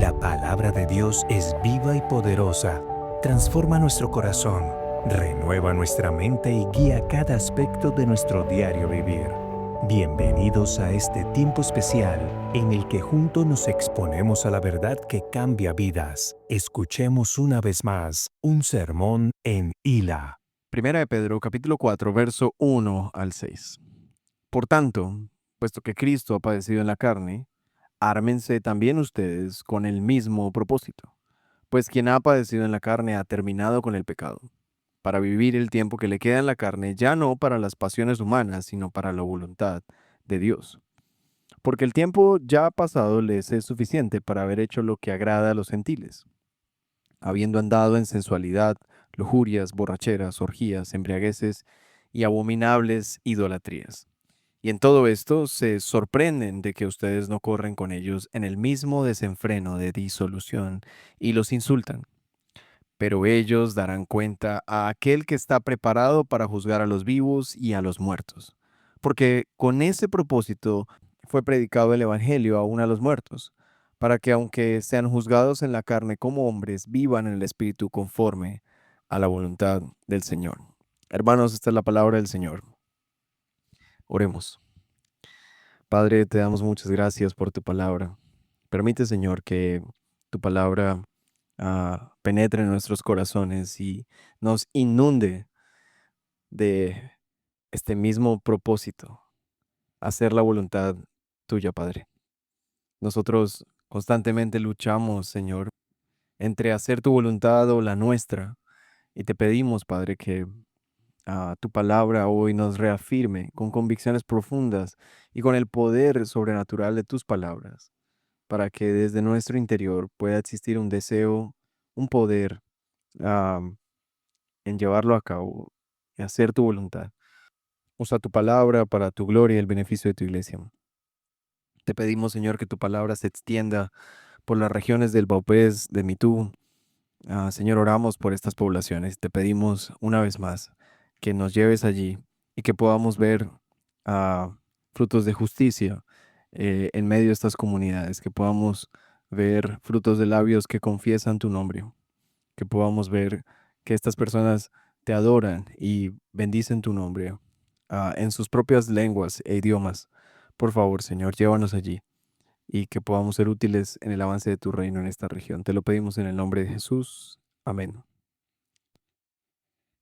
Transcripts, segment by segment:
La palabra de Dios es viva y poderosa. Transforma nuestro corazón, renueva nuestra mente y guía cada aspecto de nuestro diario vivir. Bienvenidos a este tiempo especial en el que juntos nos exponemos a la verdad que cambia vidas. Escuchemos una vez más un sermón en Hila. Primera de Pedro, capítulo 4, verso 1 al 6. Por tanto, puesto que Cristo ha padecido en la carne, ármense también ustedes con el mismo propósito. Pues quien ha padecido en la carne ha terminado con el pecado, para vivir el tiempo que le queda en la carne, ya no para las pasiones humanas, sino para la voluntad de Dios. Porque el tiempo ya pasado les es suficiente para haber hecho lo que agrada a los gentiles, habiendo andado en sensualidad, lujurias, borracheras, orgías, embriagueces y abominables idolatrías. Y en todo esto se sorprenden de que ustedes no corren con ellos en el mismo desenfreno de disolución y los insultan. Pero ellos darán cuenta a aquel que está preparado para juzgar a los vivos y a los muertos. Porque con ese propósito fue predicado el Evangelio aún a los muertos, para que aunque sean juzgados en la carne como hombres, vivan en el Espíritu conforme a la voluntad del Señor. Hermanos, esta es la palabra del Señor. Oremos. Padre, te damos muchas gracias por tu palabra. Permite, Señor, que tu palabra penetre en nuestros corazones y nos inunde de este mismo propósito, hacer la voluntad tuya, Padre. Nosotros constantemente luchamos, Señor, entre hacer tu voluntad o la nuestra, y te pedimos, Padre, que tu palabra hoy nos reafirme con convicciones profundas y con el poder sobrenatural de tus palabras, para que desde nuestro interior pueda existir un deseo, un poder ah, en llevarlo a cabo y hacer tu voluntad. Usa tu palabra para tu gloria y el beneficio de tu iglesia. Te pedimos, Señor, que tu palabra se extienda por las regiones del Baupés, de Mitú. Señor, oramos por estas poblaciones. Te pedimos una vez más que nos lleves allí y que podamos ver ah, frutos de justicia en medio de estas comunidades, que podamos ver frutos de labios que confiesan tu nombre, que podamos ver que estas personas te adoran y bendicen tu nombre en sus propias lenguas e idiomas. Por favor, Señor, llévanos allí y que podamos ser útiles en el avance de tu reino en esta región. Te lo pedimos en el nombre de Jesús. Amén.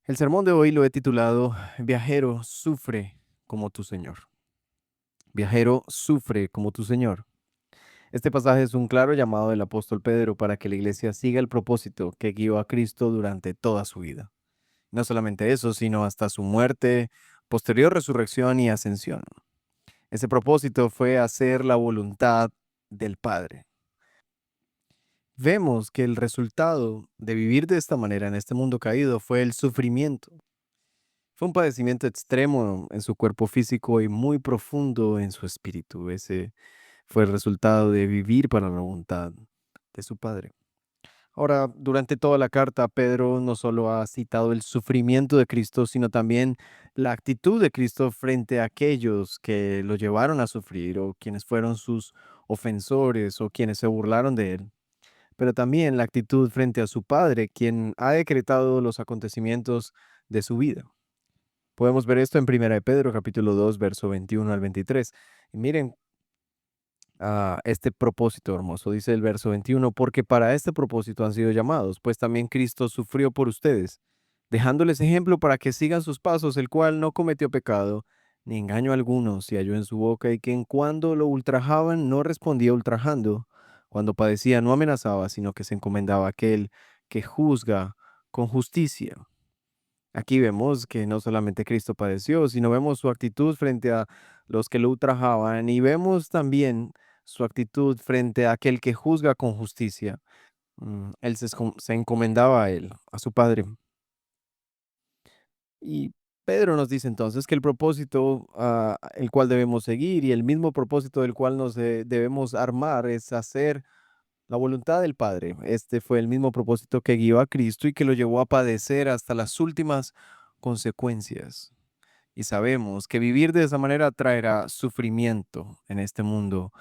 El sermón de hoy lo he titulado Viajero, sufre como tu Señor. Viajero, sufre como tu Señor. Este pasaje es un claro llamado del apóstol Pedro para que la iglesia siga el propósito que guió a Cristo durante toda su vida. No solamente eso, sino hasta su muerte, posterior resurrección y ascensión. Ese propósito fue hacer la voluntad del Padre. Vemos que el resultado de vivir de esta manera en este mundo caído fue el sufrimiento. Fue un padecimiento extremo en su cuerpo físico y muy profundo en su espíritu. Ese fue el resultado de vivir para la voluntad de su Padre. Ahora, durante toda la carta, Pedro no solo ha citado el sufrimiento de Cristo, sino también la actitud de Cristo frente a aquellos que lo llevaron a sufrir o quienes fueron sus ofensores o quienes se burlaron de él, pero también la actitud frente a su Padre, quien ha decretado los acontecimientos de su vida. Podemos ver esto en Primera de Pedro, capítulo 2, verso 21 al 23. Y miren este propósito hermoso, dice el verso 21, porque para este propósito han sido llamados, pues también Cristo sufrió por ustedes, dejándoles ejemplo para que sigan sus pasos, el cual no cometió pecado, ni engaño alguno se halló en su boca, y que en cuando lo ultrajaban no respondía ultrajando, cuando padecía no amenazaba, sino que se encomendaba a aquel que juzga con justicia. Aquí vemos que no solamente Cristo padeció, sino vemos su actitud frente a los que lo ultrajaban y vemos también su actitud frente a aquel que juzga con justicia. Él se encomendaba a él, a su Padre. Y Pedro nos dice entonces que el propósito el cual debemos seguir y el mismo propósito del cual nos debemos armar es hacer la voluntad del Padre. Este fue el mismo propósito que guió a Cristo y que lo llevó a padecer hasta las últimas consecuencias. Y sabemos que vivir de esa manera traerá sufrimiento en este mundo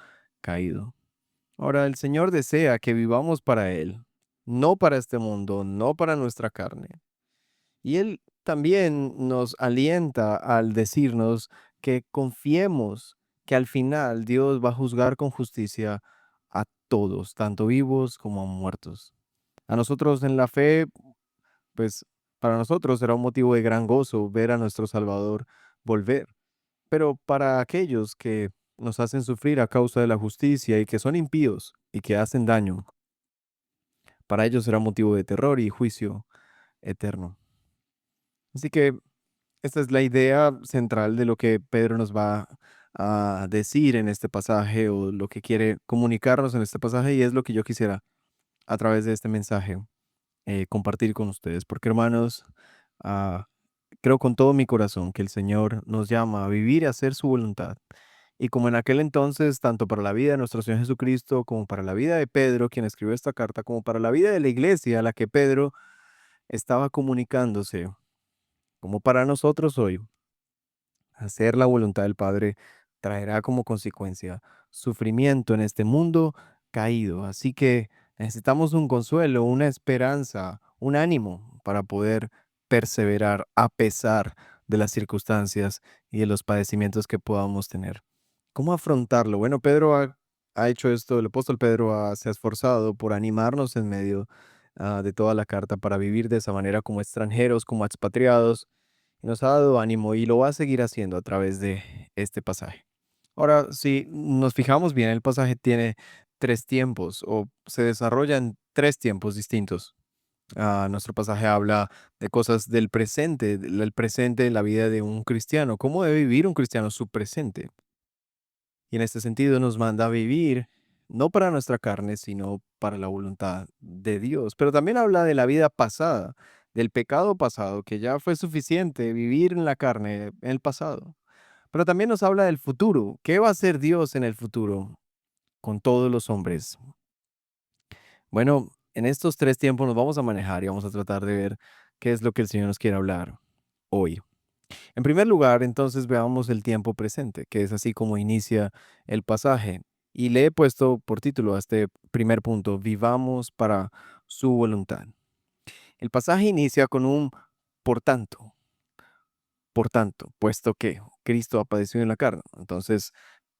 caído. Ahora, el Señor desea que vivamos para Él, no para este mundo, no para nuestra carne. Y Él también nos alienta al decirnos que confiemos que al final Dios va a juzgar con justicia a todos, tanto vivos como muertos. A nosotros en la fe, pues para nosotros será un motivo de gran gozo ver a nuestro Salvador volver. Pero para aquellos que nos hacen sufrir a causa de la justicia y que son impíos y que hacen daño, para ellos será motivo de terror y juicio eterno. Así que esta es la idea central de lo que Pedro nos va a decir en este pasaje o lo que quiere comunicarnos en este pasaje y es lo que yo quisiera a través de este mensaje compartir con ustedes. Porque hermanos, ah, creo con todo mi corazón que el Señor nos llama a vivir y a hacer su voluntad. Y como en aquel entonces, tanto para la vida de nuestro Señor Jesucristo, como para la vida de Pedro, quien escribió esta carta, como para la vida de la iglesia a la que Pedro estaba comunicándose, como para nosotros hoy, hacer la voluntad del Padre traerá como consecuencia sufrimiento en este mundo caído. Así que necesitamos un consuelo, una esperanza, un ánimo para poder perseverar a pesar de las circunstancias y de los padecimientos que podamos tener. ¿Cómo afrontarlo? Bueno, Pedro ha hecho esto, el apóstol Pedro se ha esforzado por animarnos en medio de toda la carta para vivir de esa manera como extranjeros, como expatriados, y nos ha dado ánimo y lo va a seguir haciendo a través de este pasaje. Ahora, si nos fijamos bien, el pasaje tiene tres tiempos o se desarrolla en tres tiempos distintos. Nuestro pasaje habla de cosas del presente, del presente de la vida de un cristiano, cómo debe vivir un cristiano su presente. Y en este sentido nos manda a vivir no para nuestra carne, sino para la voluntad de Dios. Pero también habla de la vida pasada, del pecado pasado, que ya fue suficiente vivir en la carne en el pasado. Pero también nos habla del futuro. ¿Qué va a hacer Dios en el futuro con todos los hombres? Bueno, en estos tres tiempos nos vamos a manejar y vamos a tratar de ver qué es lo que el Señor nos quiere hablar hoy. En primer lugar, entonces veamos el tiempo presente, que es así como inicia el pasaje. Y le he puesto por título a este primer punto, vivamos para su voluntad. El pasaje inicia con un por tanto, puesto que Cristo ha padecido en la carne. Entonces,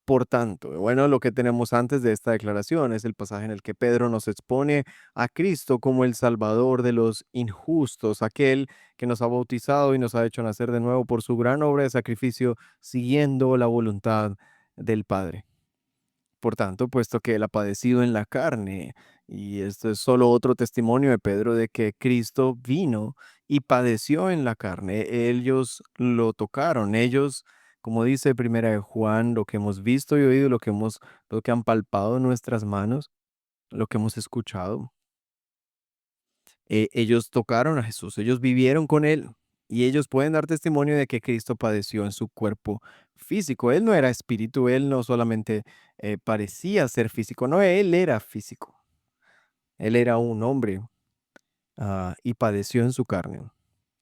por tanto, bueno, lo que tenemos antes de esta declaración es el pasaje en el que Pedro nos expone a Cristo como el Salvador de los injustos, aquel que nos ha bautizado y nos ha hecho nacer de nuevo por su gran obra de sacrificio, siguiendo la voluntad del Padre. Por tanto, puesto que él ha padecido en la carne, y esto es solo otro testimonio de Pedro de que Cristo vino y padeció en la carne, ellos lo tocaron, ellos, como dice Primera de Juan, lo que hemos visto y oído, lo que han palpado en nuestras manos, lo que hemos escuchado, ellos tocaron a Jesús, ellos vivieron con él y ellos pueden dar testimonio de que Cristo padeció en su cuerpo físico. Él no era espíritu, él no solamente parecía ser físico, no, él era físico. Él era un hombre y padeció en su carne,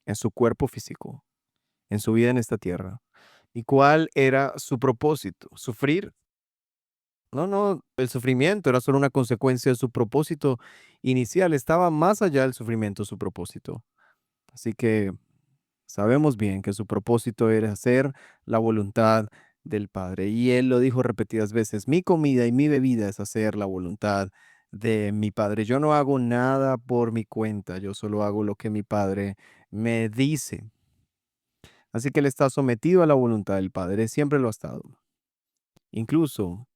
en su cuerpo físico, en su vida en esta tierra. ¿Y cuál era su propósito? ¿Sufrir? No, no, el sufrimiento era solo una consecuencia de su propósito inicial. Estaba más allá del sufrimiento, su propósito. Así que sabemos bien que su propósito era hacer la voluntad del Padre. Y Él lo dijo repetidas veces, mi comida y mi bebida es hacer la voluntad de mi Padre. Yo no hago nada por mi cuenta, yo solo hago lo que mi Padre me dice. Así que Él está sometido a la voluntad del Padre, siempre lo ha estado. Incluso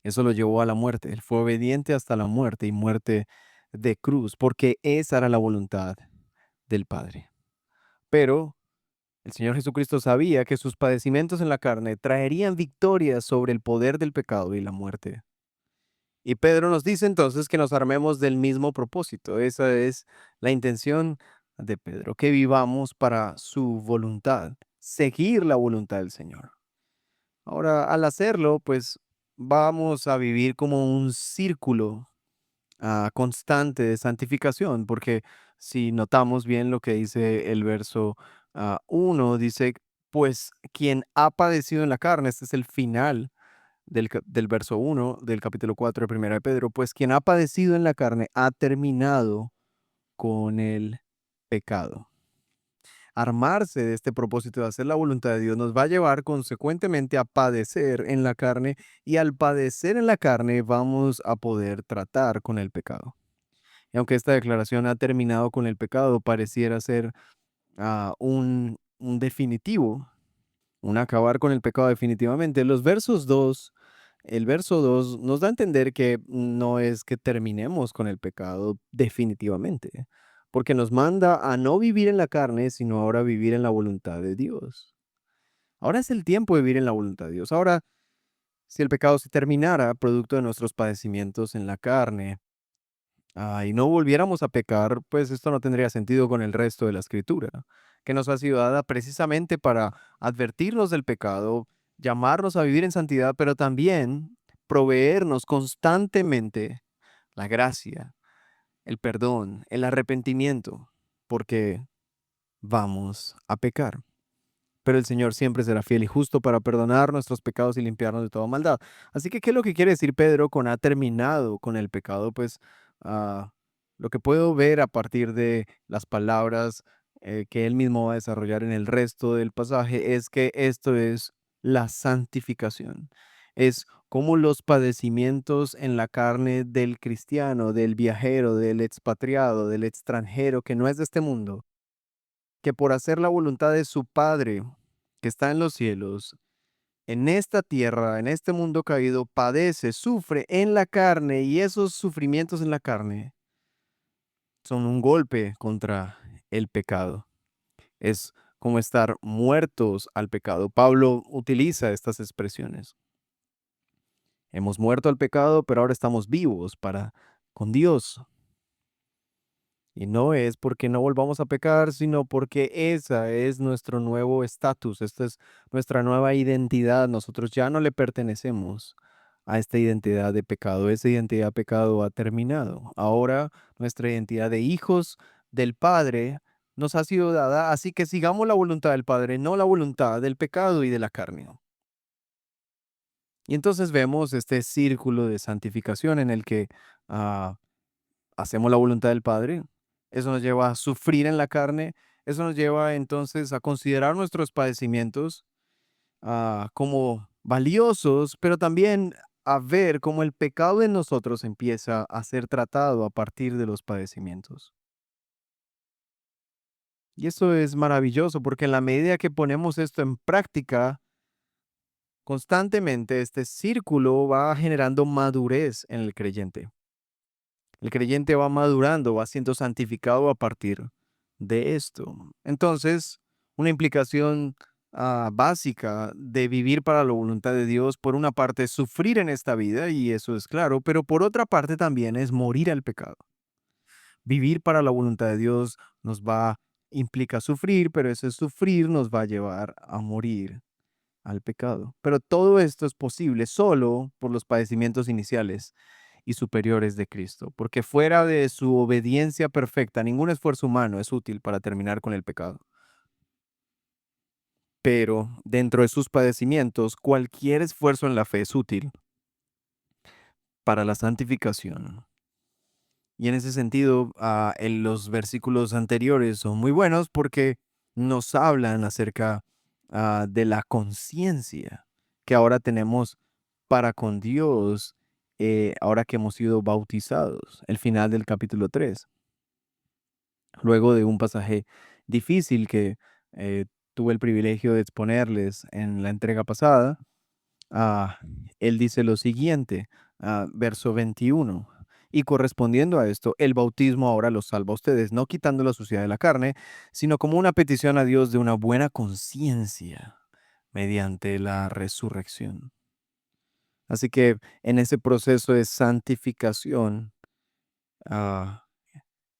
eso lo llevó a la muerte. Él fue obediente hasta la muerte y muerte de cruz, porque esa era la voluntad del Padre. Pero el Señor Jesucristo sabía que sus padecimientos en la carne traerían victoria sobre el poder del pecado y la muerte. Y Pedro nos dice entonces que nos armemos del mismo propósito. Esa es la intención de Pedro, que vivamos para su voluntad, seguir la voluntad del Señor. Ahora, al hacerlo, pues vamos a vivir como un círculo constante de santificación, porque si notamos bien lo que dice el verso 1, dice, pues quien ha padecido en la carne, este es el final del verso 1 del capítulo 4 de Primera de Pedro, pues quien ha padecido en la carne ha terminado con el pecado. Armarse de este propósito de hacer la voluntad de Dios nos va a llevar consecuentemente a padecer en la carne, y al padecer en la carne vamos a poder tratar con el pecado. Y aunque esta declaración ha terminado con el pecado, pareciera ser un definitivo, un acabar con el pecado definitivamente. El verso 2 nos da a entender que no es que terminemos con el pecado definitivamente, porque nos manda a no vivir en la carne, sino ahora vivir en la voluntad de Dios. Ahora es el tiempo de vivir en la voluntad de Dios. Ahora, si el pecado se terminara producto de nuestros padecimientos en la carne, y no volviéramos a pecar, pues esto no tendría sentido con el resto de la escritura, que nos ha sido dada precisamente para advertirnos del pecado, llamarnos a vivir en santidad, pero también proveernos constantemente la gracia, el perdón, el arrepentimiento, porque vamos a pecar. Pero el Señor siempre será fiel y justo para perdonar nuestros pecados y limpiarnos de toda maldad. Así que, ¿qué es lo que quiere decir Pedro con ha terminado con el pecado? Pues ah, lo que puedo ver a partir de las palabras que él mismo va a desarrollar en el resto del pasaje es que esto es la santificación. Es como los padecimientos en la carne del cristiano, del viajero, del expatriado, del extranjero que no es de este mundo, que por hacer la voluntad de su Padre que está en los cielos, en esta tierra, en este mundo caído, padece, sufre en la carne, y esos sufrimientos en la carne son un golpe contra el pecado. Es como estar muertos al pecado. Pablo utiliza estas expresiones. Hemos muerto al pecado, pero ahora estamos vivos para con Dios. Y no es porque no volvamos a pecar, sino porque esa es nuestro nuevo estatus, esta es nuestra nueva identidad. Nosotros ya no le pertenecemos a esta identidad de pecado. Esa identidad de pecado ha terminado. Ahora nuestra identidad de hijos del Padre nos ha sido dada, así que sigamos la voluntad del Padre, no la voluntad del pecado y de la carne. Y entonces vemos este círculo de santificación en el que ah, hacemos la voluntad del Padre. Eso nos lleva a sufrir en la carne. Eso nos lleva entonces a considerar nuestros padecimientos como valiosos, pero también a ver cómo el pecado en nosotros empieza a ser tratado a partir de los padecimientos. Y eso es maravilloso porque en la medida que ponemos esto en práctica, constantemente este círculo va generando madurez en el creyente. El creyente va madurando, va siendo santificado a partir de esto. Entonces, una implicación básica de vivir para la voluntad de Dios, por una parte, es sufrir en esta vida, y eso es claro, pero por otra parte también es morir al pecado. Vivir para la voluntad de Dios implica sufrir, pero ese sufrir nos va a llevar a morir al pecado. Pero todo esto es posible solo por los padecimientos iniciales y superiores de Cristo, porque fuera de su obediencia perfecta, ningún esfuerzo humano es útil para terminar con el pecado. Pero dentro de sus padecimientos, cualquier esfuerzo en la fe es útil para la santificación. Y en ese sentido, en los versículos anteriores son muy buenos porque nos hablan acerca de la conciencia que ahora tenemos para con Dios, ahora que hemos sido bautizados. El final del capítulo 3, luego de un pasaje difícil que eh, tuve el privilegio de exponerles en la entrega pasada. Ah, Él dice lo siguiente, verso 21. Y correspondiendo a esto, el bautismo ahora los salva a ustedes, no quitando la suciedad de la carne, sino como una petición a Dios de una buena conciencia mediante la resurrección. Así que en ese proceso de santificación, ah,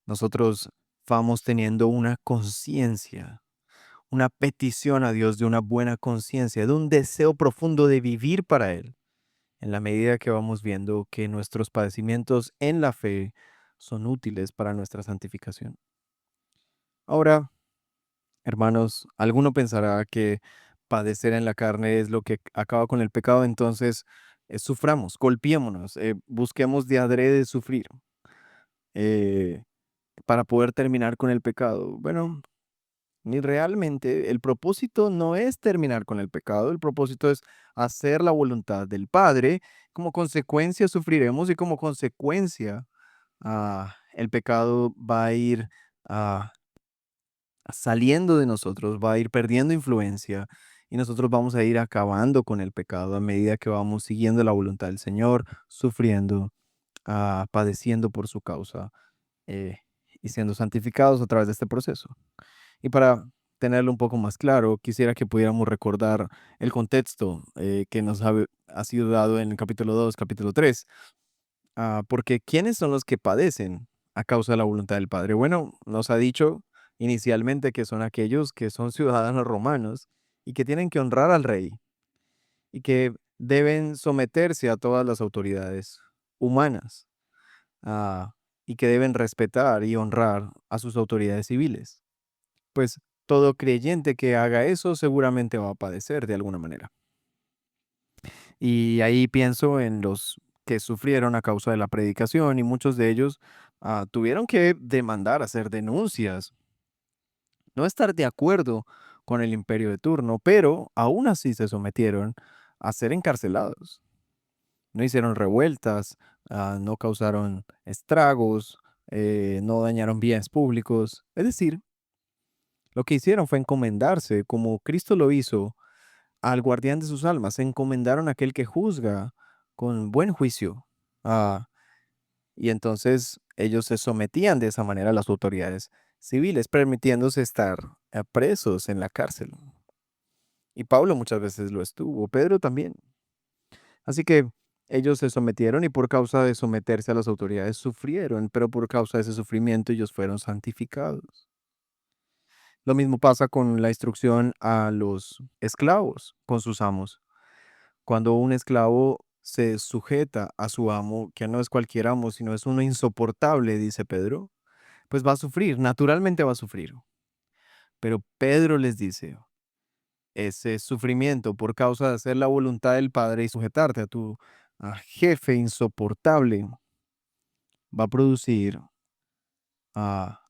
nosotros vamos teniendo una conciencia, una petición a Dios de una buena conciencia, de un deseo profundo de vivir para Él, en la medida que vamos viendo que nuestros padecimientos en la fe son útiles para nuestra santificación. Ahora, hermanos, alguno pensará que padecer en la carne es lo que acaba con el pecado, entonces suframos, golpeémonos, busquemos de adrede sufrir eh, para poder terminar con el pecado. Bueno, ni realmente el propósito no es terminar con el pecado, el propósito es hacer la voluntad del Padre. Como consecuencia sufriremos y como consecuencia el pecado va a ir ah, saliendo de nosotros, va a ir perdiendo influencia y nosotros vamos a ir acabando con el pecado a medida que vamos siguiendo la voluntad del Señor, sufriendo, padeciendo por su causa eh, y siendo santificados a través de este proceso. Y para tenerlo un poco más claro, quisiera que pudiéramos recordar el contexto que nos ha sido dado en el capítulo 2, capítulo 3. Porque ¿quiénes son los que padecen a causa de la voluntad del Padre? Bueno, nos ha dicho inicialmente que son aquellos que son ciudadanos romanos y que tienen que honrar al rey y que deben someterse a todas las autoridades humanas ah, y que deben respetar y honrar a sus autoridades civiles. Pues todo creyente que haga eso seguramente va a padecer de alguna manera. Y ahí pienso en los que sufrieron a causa de la predicación y muchos de ellos tuvieron que demandar, hacer denuncias, no estar de acuerdo con el imperio de turno, pero aún así se sometieron a ser encarcelados. No hicieron revueltas, no causaron estragos, no dañaron bienes públicos. Es decir, lo que hicieron fue encomendarse, como Cristo lo hizo, al guardián de sus almas, se encomendaron a aquel que juzga con buen juicio. Ah, y entonces ellos se sometían de esa manera a las autoridades civiles, permitiéndose estar presos en la cárcel. Y Pablo muchas veces lo estuvo, Pedro también. Así que ellos se sometieron y por causa de someterse a las autoridades sufrieron, pero por causa de ese sufrimiento ellos fueron santificados. Lo mismo pasa con la instrucción a los esclavos, con sus amos. Cuando un esclavo se sujeta a su amo, que no es cualquier amo, sino es uno insoportable, dice Pedro, pues va a sufrir, naturalmente va a sufrir. Pero Pedro les dice, ese sufrimiento por causa de hacer la voluntad del Padre y sujetarte a tu jefe insoportable va a producir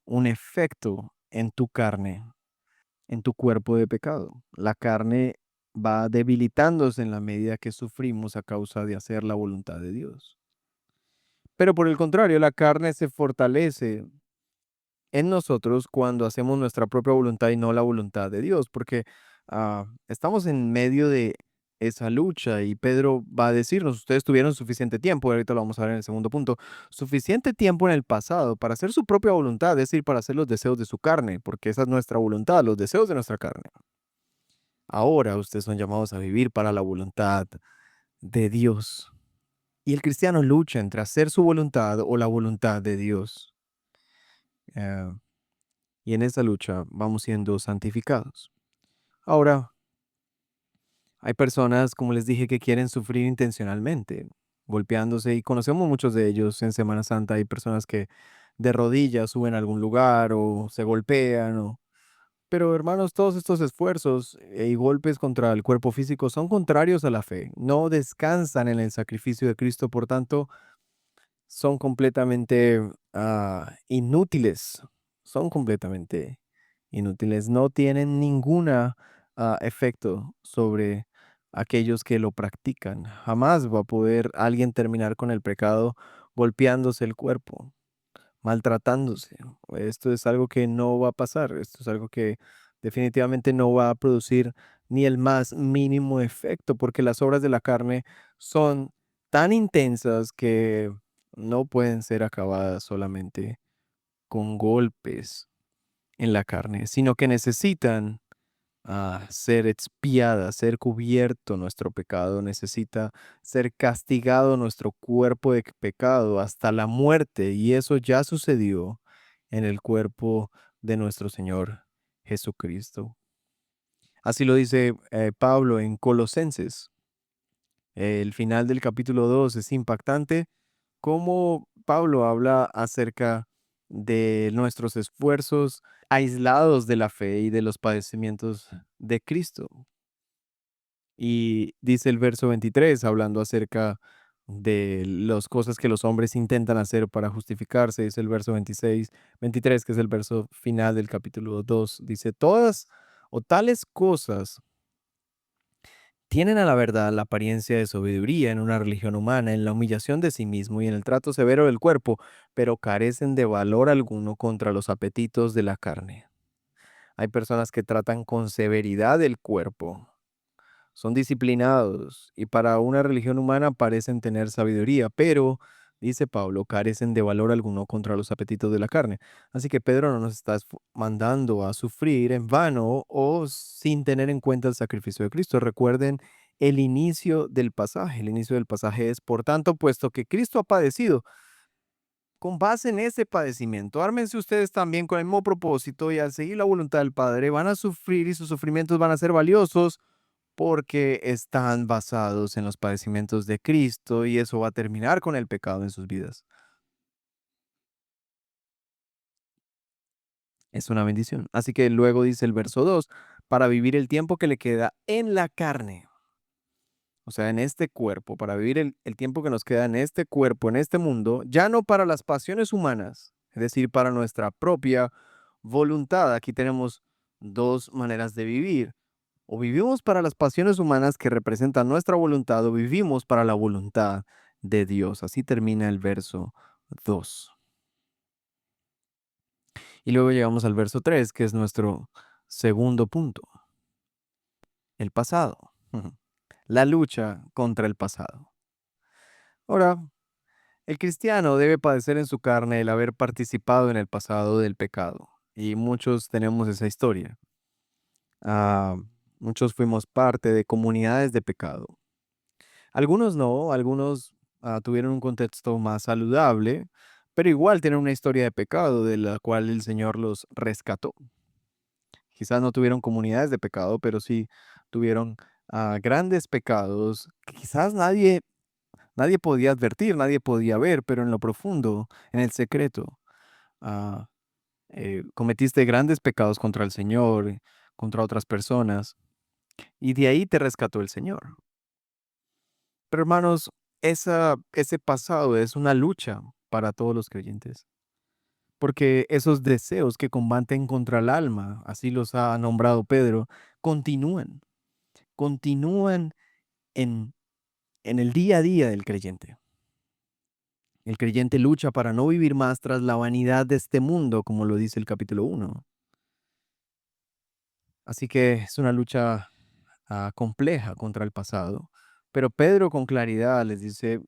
un efecto en tu carne, en tu cuerpo de pecado. La carne va debilitándose en la medida que sufrimos a causa de hacer la voluntad de Dios. Pero por el contrario, la carne se fortalece en nosotros cuando hacemos nuestra propia voluntad y no la voluntad de Dios, porque estamos en medio de esa lucha y Pedro va a decirnos, ustedes tuvieron suficiente tiempo, ahorita lo vamos a ver en el segundo punto, suficiente tiempo en el pasado para hacer su propia voluntad, es decir, para hacer los deseos de su carne, porque esa es nuestra voluntad, los deseos de nuestra carne. Ahora ustedes son llamados a vivir para la voluntad de Dios. Y el cristiano lucha entre hacer su voluntad o la voluntad de Dios. Eh, y en esa lucha vamos siendo santificados. Ahora, hay personas, como les dije, que quieren sufrir intencionalmente, golpeándose, y conocemos muchos de ellos en Semana Santa. Hay personas que de rodillas suben a algún lugar o se golpean. Pero hermanos, todos estos esfuerzos y golpes contra el cuerpo físico son contrarios a la fe, no descansan en el sacrificio de Cristo, por tanto, son completamente inútiles, son completamente inútiles, no tienen ninguna efecto sobre aquellos que lo practican. Jamás va a poder alguien terminar con el pecado golpeándose el cuerpo, maltratándose. Esto es algo que no va a pasar, esto es algo que definitivamente no va a producir ni el más mínimo efecto, porque las obras de la carne son tan intensas que no pueden ser acabadas solamente con golpes en la carne, sino que necesitan ser expiada, ser cubierto nuestro pecado, necesita ser castigado nuestro cuerpo de pecado hasta la muerte, y eso ya sucedió en el cuerpo de nuestro Señor Jesucristo. Así lo dice Pablo en Colosenses. El final del capítulo 2 es impactante, cómo Pablo habla acerca de nuestros esfuerzos aislados de la fe y de los padecimientos de Cristo. Y dice el verso 23, hablando acerca de las cosas que los hombres intentan hacer para justificarse, dice el verso 23, que es el verso final del capítulo 2, dice, todas o tales cosas tienen a la verdad la apariencia de sabiduría en una religión humana, en la humillación de sí mismo y en el trato severo del cuerpo, pero carecen de valor alguno contra los apetitos de la carne. Hay personas que tratan con severidad el cuerpo, son disciplinados y para una religión humana parecen tener sabiduría, pero, dice Pablo, carecen de valor alguno contra los apetitos de la carne. Así que Pedro no nos está mandando a sufrir en vano o sin tener en cuenta el sacrificio de Cristo. Recuerden el inicio del pasaje. El inicio del pasaje es, por tanto, puesto que Cristo ha padecido, con base en ese padecimiento, ármense ustedes también con el mismo propósito y al seguir la voluntad del Padre van a sufrir y sus sufrimientos van a ser valiosos porque están basados en los padecimientos de Cristo y eso va a terminar con el pecado en sus vidas. Es una bendición. Así que luego dice el verso 2, para vivir el tiempo que le queda en la carne, o sea, en este cuerpo, para vivir el tiempo que nos queda en este cuerpo, en este mundo, ya no para las pasiones humanas, es decir, para nuestra propia voluntad. Aquí tenemos dos maneras de vivir. O vivimos para las pasiones humanas que representan nuestra voluntad o vivimos para la voluntad de Dios. Así termina el verso 2. Y luego llegamos al verso 3, que es nuestro segundo punto, el pasado. La lucha contra el pasado. Ahora, el cristiano debe padecer en su carne el haber participado en el pasado del pecado. Y muchos tenemos esa historia. Ah, muchos fuimos parte de comunidades de pecado. Algunos no, algunos tuvieron un contexto más saludable, pero igual tienen una historia de pecado de la cual el Señor los rescató. Quizás no tuvieron comunidades de pecado, pero sí tuvieron grandes pecados que quizás nadie podía advertir, nadie podía ver, pero en lo profundo, en el secreto, ah, cometiste grandes pecados contra el Señor, contra otras personas, y de ahí te rescató el Señor. Pero hermanos, ese pasado es una lucha para todos los creyentes, porque esos deseos que combaten contra el alma, así los ha nombrado Pedro, continúan, continúan en, en el día a día del creyente. El creyente lucha para no vivir más tras la vanidad de este mundo, como lo dice el capítulo 1. Así que es una lucha compleja contra el pasado. Pero Pedro con claridad les dice,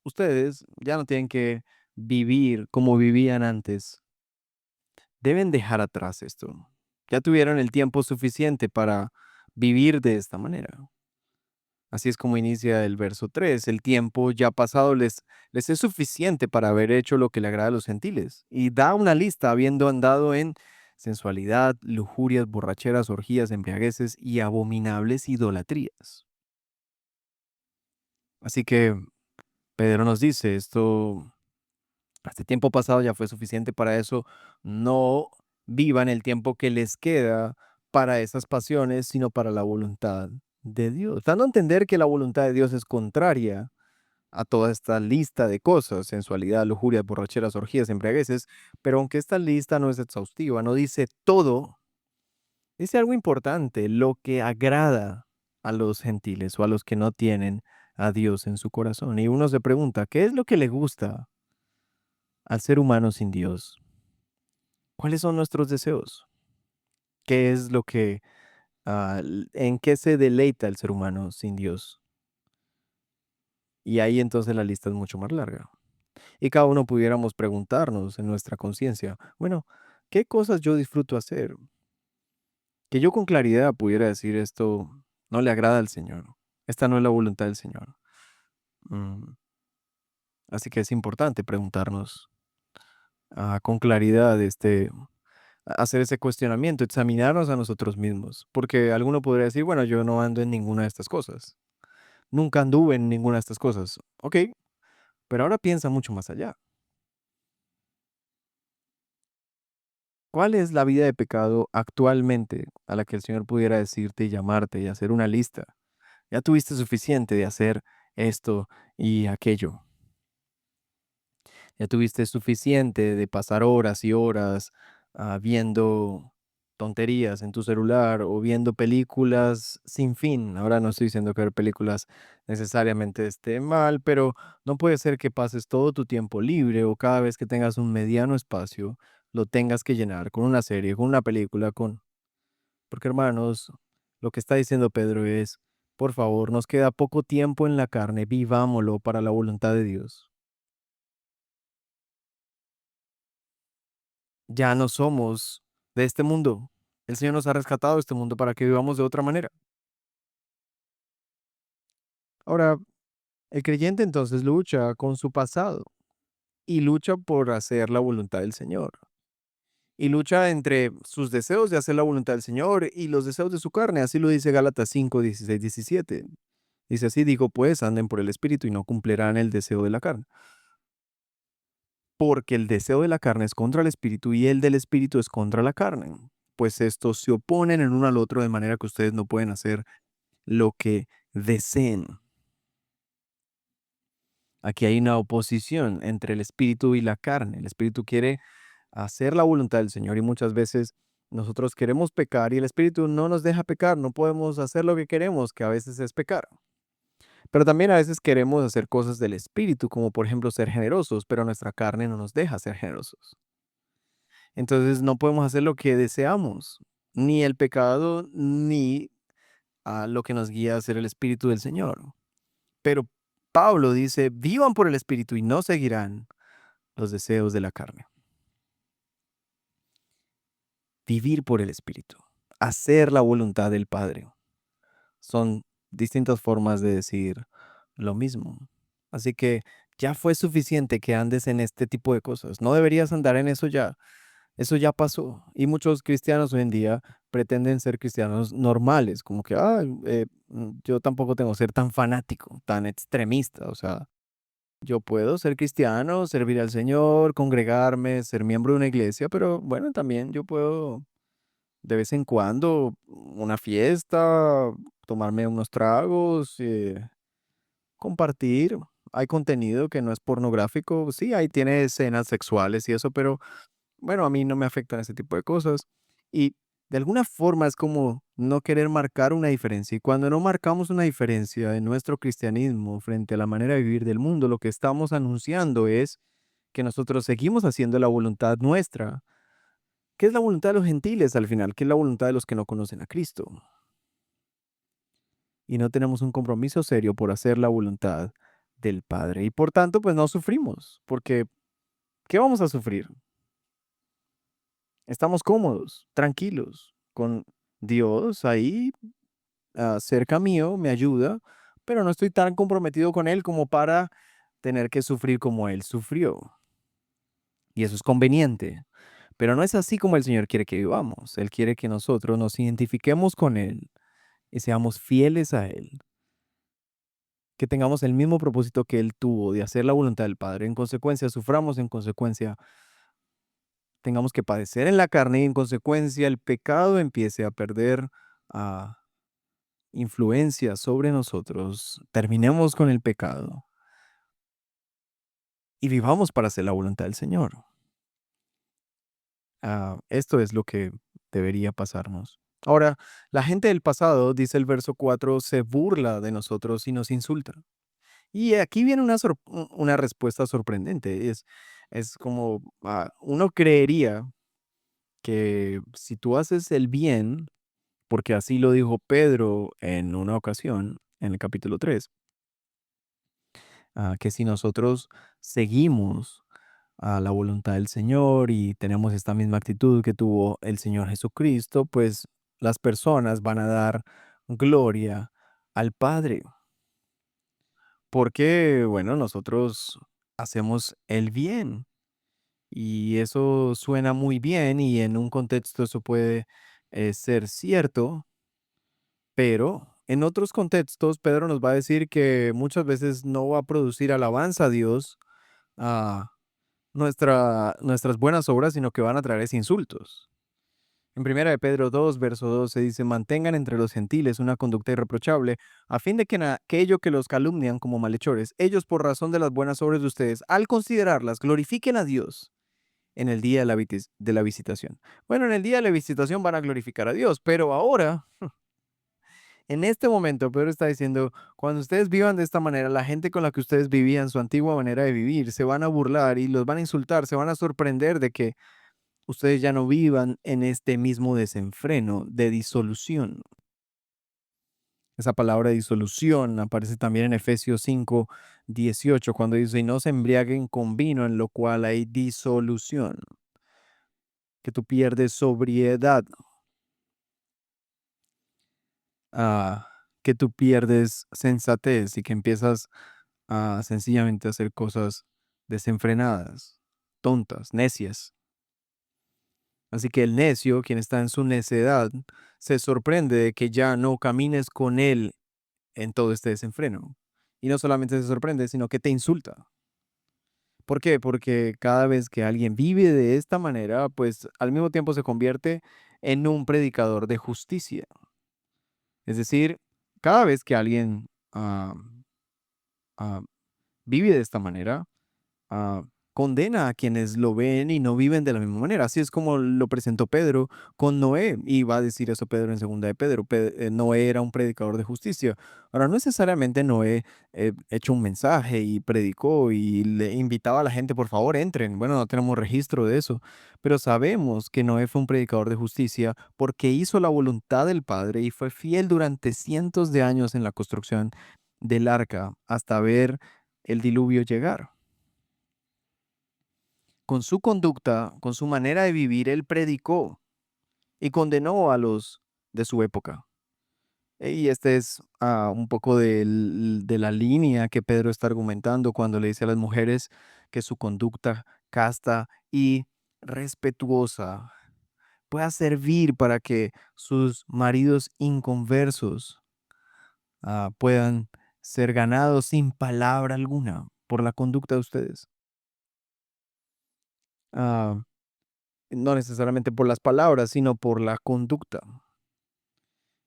ustedes ya no tienen que vivir como vivían antes. Deben dejar atrás esto. Ya tuvieron el tiempo suficiente para vivir de esta manera. Así es como inicia el verso 3. El tiempo ya pasado les es suficiente para haber hecho lo que le agrada a los gentiles. Y da una lista habiendo andado en sensualidad, lujurias, borracheras, orgías, embriagueces y abominables idolatrías. Así que Pedro nos dice, esto este tiempo pasado ya fue suficiente para eso. No vivan el tiempo que les queda para esas pasiones, sino para la voluntad de Dios. Dando a entender que la voluntad de Dios es contraria a toda esta lista de cosas, sensualidad, lujuria, borracheras, orgías, embriagueces, pero aunque esta lista no es exhaustiva, no dice todo, dice algo importante, lo que agrada a los gentiles o a los que no tienen a Dios en su corazón. Y uno se pregunta, ¿qué es lo que le gusta al ser humano sin Dios? ¿Cuáles son nuestros deseos? ¿Qué es lo que, en qué se deleita el ser humano sin Dios? Y ahí entonces la lista es mucho más larga. Y cada uno pudiéramos preguntarnos en nuestra conciencia, bueno, ¿qué cosas yo disfruto hacer? Que yo con claridad pudiera decir esto no le agrada al Señor. Esta no es la voluntad del Señor. Mm, Así que es importante preguntarnos con claridad hacer ese cuestionamiento, examinarnos a nosotros mismos, porque alguno podría decir, bueno, yo no ando en ninguna de estas cosas, nunca anduve en ninguna de estas cosas. Ok, pero ahora piensa mucho más allá. ¿Cuál es la vida de pecado actualmente a la que el Señor pudiera decirte y llamarte y hacer una lista? Ya tuviste suficiente de hacer esto y aquello. Ya tuviste suficiente de pasar horas y horas viendo tonterías en tu celular o viendo películas sin fin. Ahora no estoy diciendo que ver películas necesariamente esté mal, pero no puede ser que pases todo tu tiempo libre o cada vez que tengas un mediano espacio lo tengas que llenar con una serie, con una película, con... Porque hermanos, lo que está diciendo Pedro es, por favor, nos queda poco tiempo en la carne, vivámoslo para la voluntad de Dios. Ya no somos de este mundo. El Señor nos ha rescatado de este mundo para que vivamos de otra manera. Ahora, el creyente entonces lucha con su pasado y lucha por hacer la voluntad del Señor. Y lucha entre sus deseos de hacer la voluntad del Señor y los deseos de su carne. Así lo dice Gálatas 5, 16, 17. Dice así, digo pues, anden por el Espíritu y no cumplirán el deseo de la carne. Porque el deseo de la carne es contra el Espíritu y el del Espíritu es contra la carne. Pues estos se oponen el uno al otro de manera que ustedes no pueden hacer lo que deseen. Aquí hay una oposición entre el espíritu y la carne. El espíritu quiere hacer la voluntad del Señor y muchas veces nosotros queremos pecar y el espíritu no nos deja pecar, no podemos hacer lo que queremos, que a veces es pecar. Pero también a veces queremos hacer cosas del espíritu, como por ejemplo ser generosos, pero nuestra carne no nos deja ser generosos. Entonces no podemos hacer lo que deseamos, ni el pecado, ni lo que nos guía a ser el espíritu del Señor. Pero Pablo dice, vivan por el Espíritu y no seguirán los deseos de la carne. Vivir por el Espíritu, hacer la voluntad del Padre. Son distintas formas de decir lo mismo. Así que ya fue suficiente que andes en este tipo de cosas. No deberías andar en eso ya. Eso ya pasó. Y muchos cristianos hoy en día pretenden ser cristianos normales, como que, yo tampoco tengo que ser tan fanático, tan extremista. O sea, yo puedo ser cristiano, servir al Señor, congregarme, ser miembro de una iglesia, pero bueno, también yo puedo de vez en cuando una fiesta, tomarme unos tragos, compartir. Hay contenido que no es pornográfico, sí, ahí tiene escenas sexuales y eso, pero bueno, a mí no me afectan ese tipo de cosas. Y de alguna forma es como no querer marcar una diferencia. Y cuando no marcamos una diferencia en nuestro cristianismo frente a la manera de vivir del mundo, lo que estamos anunciando es que nosotros seguimos haciendo la voluntad nuestra, que es la voluntad de los gentiles al final, que es la voluntad de los que no conocen a Cristo. Y no tenemos un compromiso serio por hacer la voluntad del Padre. Y por tanto, pues no sufrimos, porque ¿qué vamos a sufrir? Estamos cómodos, tranquilos, con Dios ahí cerca mío, me ayuda, pero no estoy tan comprometido con Él como para tener que sufrir como Él sufrió. Y eso es conveniente. Pero no es así como el Señor quiere que vivamos. Él quiere que nosotros nos identifiquemos con Él y seamos fieles a Él. Que tengamos el mismo propósito que Él tuvo de hacer la voluntad del Padre. En consecuencia, suframos, en consecuencia, tengamos que padecer en la carne y en consecuencia el pecado empiece a perder ah, influencia sobre nosotros. Terminemos con el pecado y vivamos para hacer la voluntad del Señor. Esto es lo que debería pasarnos. Ahora, la gente del pasado, dice el verso 4, se burla de nosotros y nos insulta. Y aquí viene una respuesta sorprendente. Es como uno creería que si tú haces el bien, porque así lo dijo Pedro en una ocasión, en el capítulo 3, que si nosotros seguimos a la voluntad del Señor y tenemos esta misma actitud que tuvo el Señor Jesucristo, pues las personas van a dar gloria al Padre, porque, bueno, nosotros hacemos el bien y eso suena muy bien y en un contexto eso puede ser cierto, pero en otros contextos Pedro nos va a decir que muchas veces no va a producir alabanza a Dios, nuestras buenas obras, sino que van a traer es insultos. En 1 Pedro 2, verso 12 dice, mantengan entre los gentiles una conducta irreprochable, a fin de que en aquello que los calumnian como malhechores, ellos por razón de las buenas obras de ustedes, al considerarlas, glorifiquen a Dios en el día de la visitación. Bueno, en el día de la visitación van a glorificar a Dios, pero ahora, en este momento, Pedro está diciendo, cuando ustedes vivan de esta manera, la gente con la que ustedes vivían, su antigua manera de vivir, se van a burlar y los van a insultar, se van a sorprender de que ustedes ya no vivan en este mismo desenfreno de disolución. Esa palabra disolución aparece también en Efesios 5:18, cuando dice, y no se embriaguen con vino en lo cual hay disolución, que tú pierdes sobriedad, ah, que tú pierdes sensatez y que empiezas a sencillamente hacer cosas desenfrenadas, tontas, necias. Así que el necio, quien está en su necedad, se sorprende de que ya no camines con él en todo este desenfreno. Y no solamente se sorprende, sino que te insulta. ¿Por qué? Porque cada vez que alguien vive de esta manera, pues al mismo tiempo se convierte en un predicador de justicia. Es decir, cada vez que alguien ah, vive de esta manera, ah, condena a quienes lo ven y no viven de la misma manera. Así es como lo presentó Pedro con Noé, y va a decir eso Pedro en segunda de Pedro. Noé era un predicador de justicia. Ahora, no necesariamente Noé echó un mensaje y predicó y le invitaba a la gente, por favor, entren. Bueno, no tenemos registro de eso, pero sabemos que Noé fue un predicador de justicia porque hizo la voluntad del Padre y fue fiel durante cientos de años en la construcción del arca hasta ver el diluvio llegar. Con su conducta, con su manera de vivir, él predicó y condenó a los de su época. Y este es un poco de la línea que Pedro está argumentando cuando le dice a las mujeres que su conducta casta y respetuosa pueda servir para que sus maridos inconversos puedan ser ganados sin palabra alguna por la conducta de ustedes. Ah, no necesariamente por las palabras, sino por la conducta.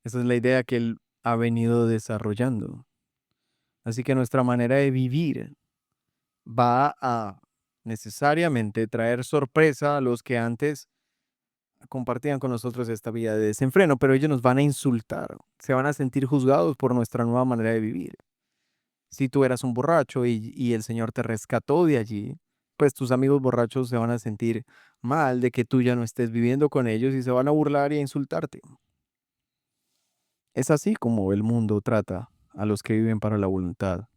Esa es la idea que él ha venido desarrollando. Así que nuestra manera de vivir va a necesariamente traer sorpresa a los que antes compartían con nosotros esta vida de desenfreno, pero ellos nos van a insultar, se van a sentir juzgados por nuestra nueva manera de vivir. Si tú eras un borracho y el Señor te rescató de allí, pues tus amigos borrachos se van a sentir mal de que tú ya no estés viviendo con ellos y se van a burlar y a insultarte. Es así como el mundo trata a los que viven para la voluntad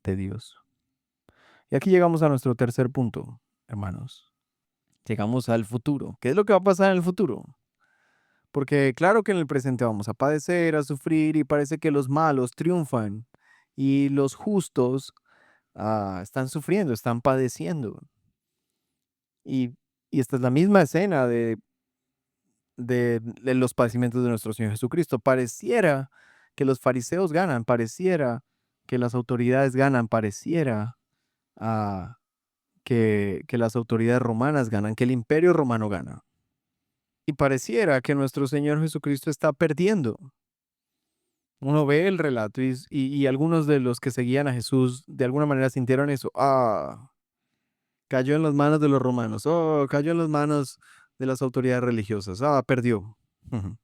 de Dios. Y aquí llegamos a nuestro tercer punto, hermanos. Llegamos al futuro. ¿Qué es lo que va a pasar en el futuro? Porque claro que en el presente vamos a padecer, a sufrir y parece que los malos triunfan y los justos están sufriendo, están padeciendo. Y, y esta es la misma escena de los padecimientos de nuestro Señor Jesucristo. Pareciera que los fariseos ganan, pareciera que las autoridades ganan, pareciera que las autoridades romanas ganan, que el imperio romano gana. Y pareciera que nuestro Señor Jesucristo está perdiendo. Uno ve el relato y algunos de los que seguían a Jesús de alguna manera sintieron eso. Cayó en las manos de los romanos. Cayó en las manos de las autoridades religiosas. Perdió. Ujú.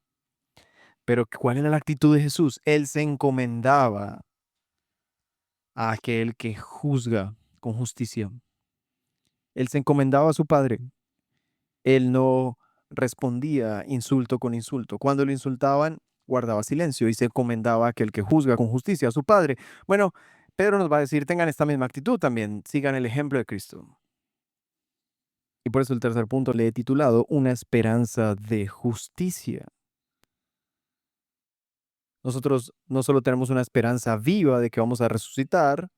Pero ¿cuál era la actitud de Jesús? Él se encomendaba a aquel que juzga con justicia. Él se encomendaba a su Padre. Él no respondía insulto con insulto. Cuando lo insultaban, guardaba silencio y se encomendaba a aquel que juzga con justicia, a su Padre. Bueno, Pedro nos va a decir, tengan esta misma actitud también, sigan el ejemplo de Cristo. Y por eso el tercer punto le he titulado Una esperanza de justicia. Nosotros no solo tenemos una esperanza viva de que vamos a resucitar,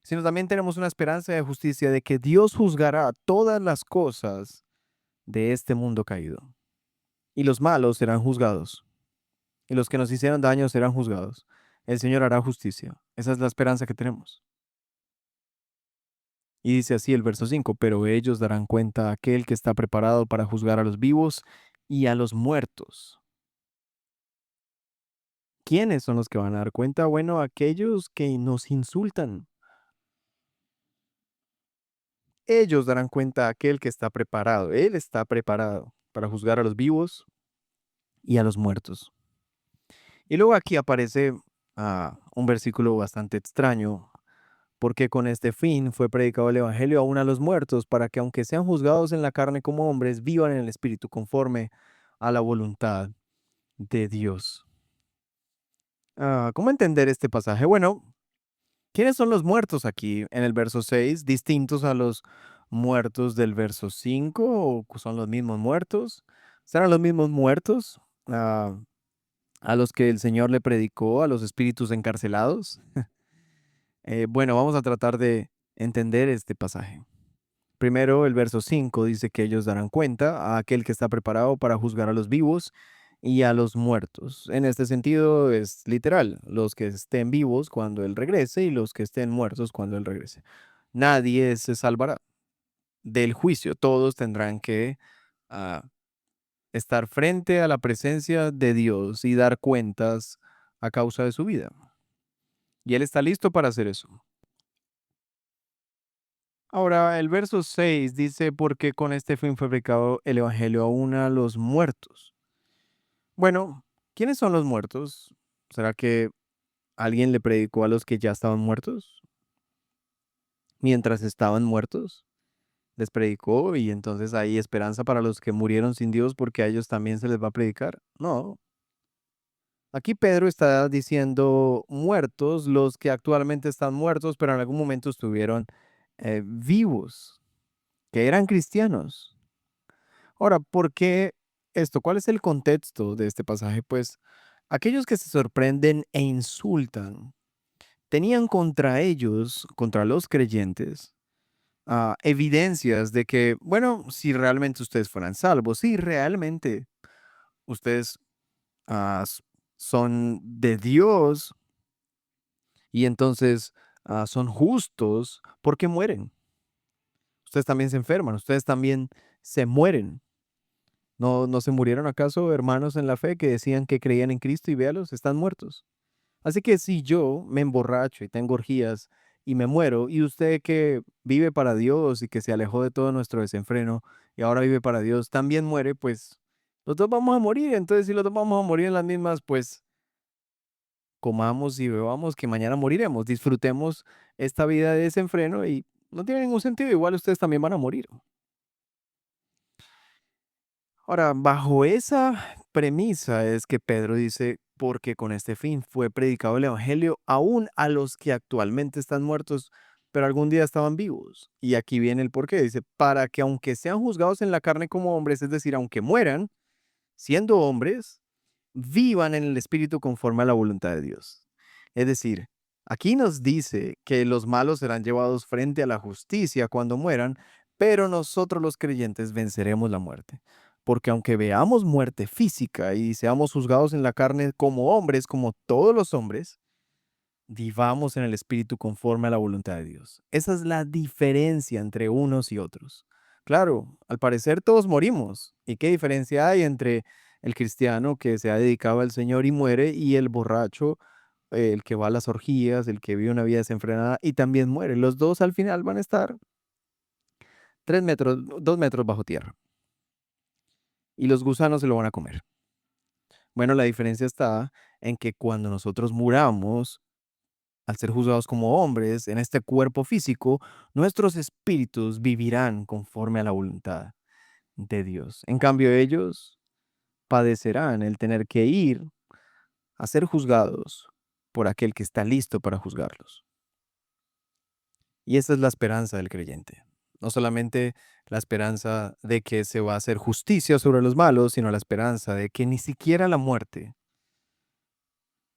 sino también tenemos una esperanza de justicia de que Dios juzgará todas las cosas de este mundo caído. Y los malos serán juzgados. Y los que nos hicieron daño serán juzgados. El Señor hará justicia. Esa es la esperanza que tenemos. Y dice así el verso 5, pero ellos darán cuenta a aquel que está preparado para juzgar a los vivos y a los muertos. ¿Quiénes son los que van a dar cuenta? Bueno, aquellos que nos insultan. Ellos darán cuenta a aquel que está preparado. Él está preparado para juzgar a los vivos y a los muertos. Y luego aquí aparece un versículo bastante extraño, porque con este fin fue predicado el Evangelio aún a los muertos, para que aunque sean juzgados en la carne como hombres, vivan en el Espíritu conforme a la voluntad de Dios. ¿Cómo entender este pasaje? Bueno, ¿quiénes son los muertos aquí en el verso 6, distintos a los muertos del verso 5? ¿O son los mismos muertos? ¿Serán los mismos muertos ah, a los que el Señor le predicó a los espíritus encarcelados? Bueno, vamos a tratar de entender este pasaje. Primero, el verso 5 dice que ellos darán cuenta a aquel que está preparado para juzgar a los vivos y a los muertos. En este sentido es literal, los que estén vivos cuando Él regrese y los que estén muertos cuando Él regrese. Nadie se salvará del juicio, todos tendrán que ah, estar frente a la presencia de Dios y dar cuentas a causa de su vida. Y Él está listo para hacer eso. Ahora, el verso 6 dice, porque con este fin fue predicado el Evangelio aún a los muertos. Bueno, ¿quiénes son los muertos? ¿Será que alguien le predicó a los que ya estaban muertos? Mientras estaban muertos, les predicó y entonces hay esperanza para los que murieron sin Dios porque a ellos también se les va a predicar. No, aquí Pedro está diciendo muertos, los que actualmente están muertos, pero en algún momento estuvieron vivos, que eran cristianos. Ahora, ¿por qué esto? ¿Cuál es el contexto de este pasaje? Pues aquellos que se sorprenden e insultan tenían contra ellos, contra los creyentes, evidencias de que, bueno, si realmente ustedes fueran salvos, si realmente ustedes s- son de Dios y entonces son justos, ¿por qué mueren? Ustedes también se enferman, ustedes también se mueren. ¿No se murieron acaso hermanos en la fe que decían que creían en Cristo y véalos, están muertos? Así que si yo me emborracho y tengo orgías y me muero, y usted que vive para Dios y que se alejó de todo nuestro desenfreno y ahora vive para Dios, también muere, pues los dos vamos a morir. Entonces, si los dos vamos a morir en las mismas, pues comamos y bebamos que mañana moriremos. Disfrutemos esta vida de desenfreno y no tiene ningún sentido. Igual ustedes también van a morir. Ahora, bajo esa premisa es que Pedro dice, porque con este fin fue predicado el Evangelio aún a los que actualmente están muertos, pero algún día estaban vivos. Y aquí viene el porqué. Dice, para que aunque sean juzgados en la carne como hombres, es decir, aunque mueran, siendo hombres, vivan en el Espíritu conforme a la voluntad de Dios. Es decir, aquí nos dice que los malos serán llevados frente a la justicia cuando mueran, pero nosotros los creyentes venceremos la muerte. Porque aunque veamos muerte física y seamos juzgados en la carne como hombres, como todos los hombres, vivamos en el Espíritu conforme a la voluntad de Dios. Esa es la diferencia entre unos y otros. Claro, al parecer todos morimos. ¿Y qué diferencia hay entre el cristiano que se ha dedicado al Señor y muere y el borracho, el que va a las orgías, el que vive una vida desenfrenada y también muere? Los dos al final van a estar 3 metros, 2 metros bajo tierra y los gusanos se lo van a comer. Bueno, la diferencia está en que cuando nosotros muramos, al ser juzgados como hombres en este cuerpo físico, nuestros espíritus vivirán conforme a la voluntad de Dios. En cambio, ellos padecerán el tener que ir a ser juzgados por aquel que está listo para juzgarlos. Y esa es la esperanza del creyente. No solamente la esperanza de que se va a hacer justicia sobre los malos, sino la esperanza de que ni siquiera la muerte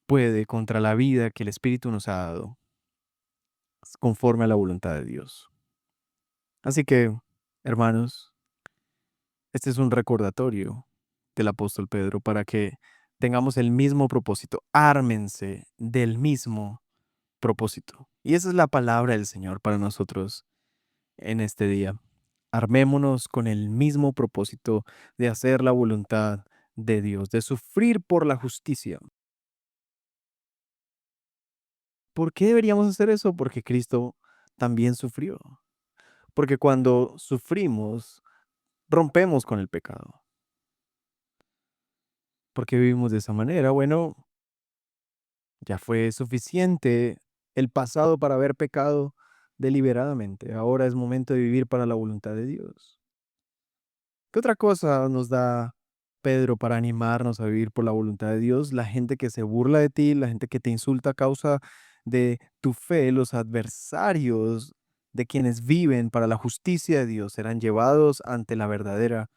puede contra la vida que el Espíritu nos ha dado, conforme a la voluntad de Dios. Así que, hermanos, este es un recordatorio del apóstol Pedro para que tengamos el mismo propósito. Ármense del mismo propósito. Y esa es la palabra del Señor para nosotros en este día. Armémonos con el mismo propósito de hacer la voluntad de Dios, de sufrir por la justicia. ¿Por qué deberíamos hacer eso? Porque Cristo también sufrió. Porque cuando sufrimos, rompemos con el pecado. ¿Por qué vivimos de esa manera? Bueno, ya fue suficiente el pasado para haber pecado deliberadamente. Ahora es momento de vivir para la voluntad de Dios. ¿Qué otra cosa nos da Pedro para animarnos a vivir por la voluntad de Dios? La gente que se burla de ti, la gente que te insulta a causa de tu fe, los adversarios de quienes viven para la justicia de Dios serán llevados ante la verdadera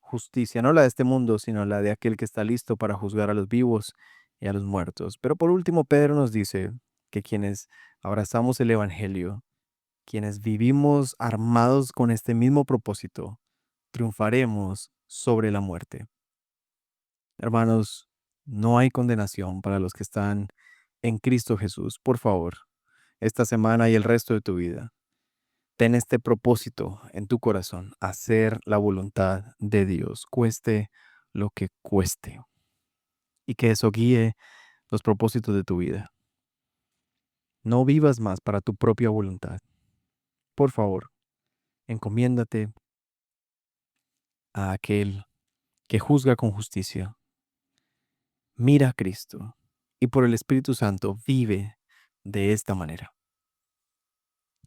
justicia, no la de este mundo, sino la de aquel que está listo para juzgar a los vivos y a los muertos. Pero por último, Pedro nos dice que quienes abrazamos el Evangelio, quienes vivimos armados con este mismo propósito, triunfaremos sobre la muerte. Hermanos, no hay condenación para los que están en Cristo Jesús. Por favor, esta semana y el resto de tu vida, ten este propósito en tu corazón, hacer la voluntad de Dios, cueste lo que cueste, y que eso guíe los propósitos de tu vida. No vivas más para tu propia voluntad. Por favor, encomiéndate a aquel que juzga con justicia. Mira a Cristo y por el Espíritu Santo vive de esta manera.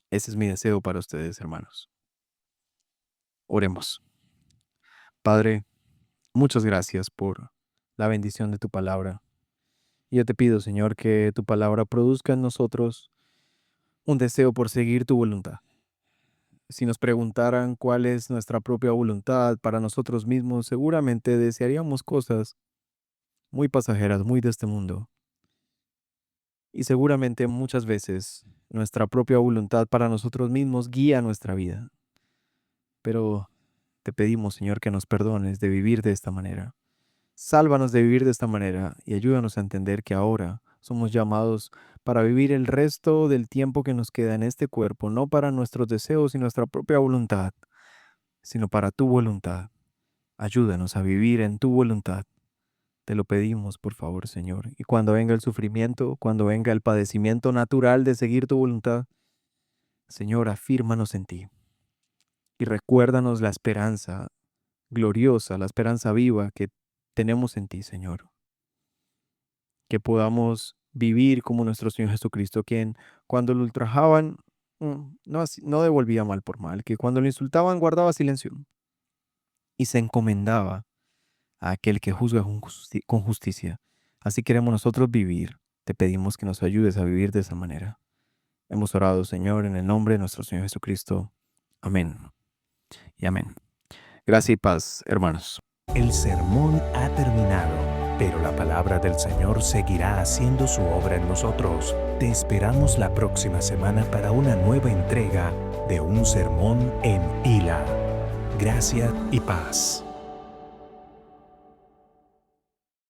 Ese es mi deseo para ustedes, hermanos. Oremos. Padre, muchas gracias por la bendición de tu palabra. Y yo te pido, Señor, que tu palabra produzca en nosotros un deseo por seguir tu voluntad. Si nos preguntaran cuál es nuestra propia voluntad para nosotros mismos, seguramente desearíamos cosas muy pasajeras, muy de este mundo. Y seguramente muchas veces nuestra propia voluntad para nosotros mismos guía nuestra vida. Pero te pedimos, Señor, que nos perdones de vivir de esta manera. Sálvanos de vivir de esta manera y ayúdanos a entender que ahora somos llamados para vivir el resto del tiempo que nos queda en este cuerpo, no para nuestros deseos y nuestra propia voluntad, sino para tu voluntad. Ayúdanos a vivir en tu voluntad. Te lo pedimos, por favor, Señor. Y cuando venga el sufrimiento, cuando venga el padecimiento natural de seguir tu voluntad, Señor, afírmanos en ti. Y recuérdanos la esperanza gloriosa, la esperanza viva que tenemos en ti, Señor. Que podamos vivir como nuestro Señor Jesucristo, quien cuando lo ultrajaban, no devolvía mal por mal, que cuando lo insultaban guardaba silencio y se encomendaba a aquel que juzga con justicia. Así queremos nosotros vivir. Te pedimos que nos ayudes a vivir de esa manera. Hemos orado, Señor, en el nombre de nuestro Señor Jesucristo. Amén y amén. Gracias y paz, hermanos. El sermón ha terminado, pero la palabra del Señor seguirá haciendo su obra en nosotros. Te esperamos la próxima semana para una nueva entrega de un sermón en Pila. Gracia y paz.